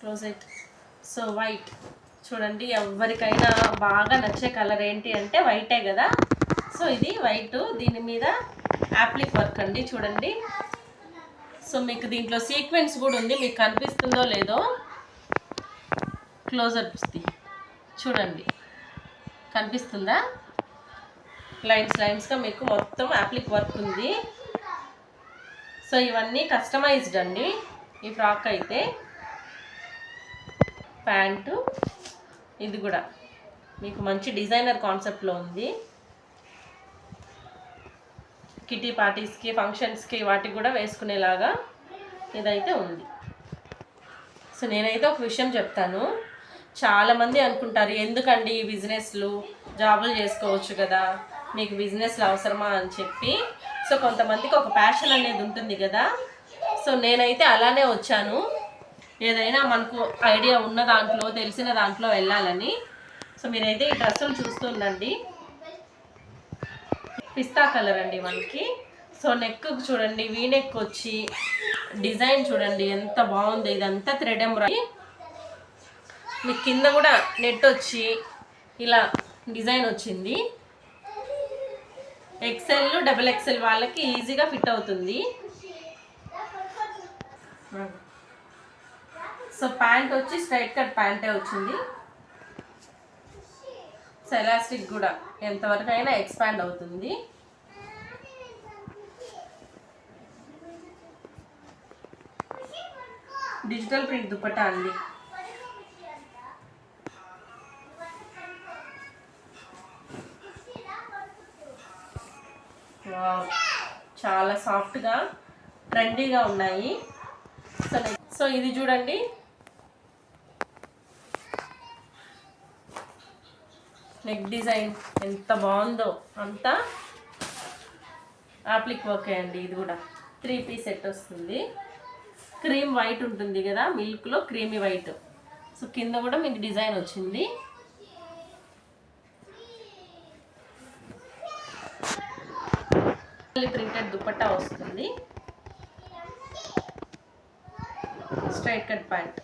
Closet. So white చూడండి, ఎవరికైనా బాగా నచ్చే కలర్ ఏంటి అంటే వైటే కదా. సో ఇది వైట్, దీని మీద యాప్లిక్ వర్క్ అండి చూడండి. సో మీకు దీంట్లో సీక్వెన్స్ కూడా ఉంది, మీకు కనిపిస్తుందో లేదో. క్లోజప్స్ది చూడండి, కనిపిస్తుందా? లైన్స్గా మీకు మొత్తం యాప్లిక్ వర్క్ ఉంది. సో ఇవన్నీ కస్టమైజ్డ్ అండి. ఈ ఫ్రాక్ అయితే ప్యాంటు, ఇది కూడా మీకు మంచి డిజైనర్ కాన్సెప్ట్లో ఉంది. కిటీ పార్టీస్కి, ఫంక్షన్స్కి వాటికి కూడా వేసుకునేలాగా ఇదైతే ఉంది. సో నేనైతే ఒక విషయం చెప్తాను, చాలామంది అనుకుంటారు ఎందుకండి ఈ బిజినెస్లు, జాబులు చేసుకోవచ్చు కదా, మీకు బిజినెస్లు అవసరమా అని చెప్పి. సో కొంతమందికి ఒక ప్యాషన్ అనేది ఉంటుంది కదా. సో నేనైతే అలానే వచ్చాను, ఏదైనా మనకు ఐడియా ఉన్న దాంట్లో, తెలిసిన దాంట్లో వెళ్ళాలని. సో మీరైతే ఈ డ్రెస్సులు చూస్తుండండి, పిస్తా కలర్ అండి మనకి. సో నెక్ చూడండి, వీ నెక్ వచ్చి డిజైన్ చూడండి ఎంత బాగుంది. ఇదంతా థ్రెడ్ ఎంబ్రాయిడరీ, మీకు కింద కూడా నెట్ వచ్చి ఇలా డిజైన్ వచ్చింది. XL, XXL వాళ్ళకి ఈజీగా ఫిట్ అవుతుంది. సో ప్యాంట్ వచ్చి స్ట్రైట్ కట్ ప్యాంటే వచ్చింది. సో ఎలాస్టిక్ కూడా ఎంతవరకు అయినా ఎక్స్పాండ్ అవుతుంది. డిజిటల్ ప్రింట్ దుపట్టా అండి. చాలా సాఫ్ట్గా ట్రెండీగా ఉన్నాయి. సో ఇది చూడండి, నెక్ డిజైన్ ఎంత బాగుందో, అంతా యాప్లిక్ వర్క్ అండి. ఇది కూడా 3 పీస్ సెట్ వస్తుంది. క్రీమ్ వైట్ ఉంటుంది కదా, మిల్క్లో క్రీమీ వైట్. సో కింద కూడా మీకు డిజైన్ వచ్చింది. ప్రింటెడ్ దుపట్టా వస్తుంది, స్ట్రైట్ కట్ ప్యాంట్.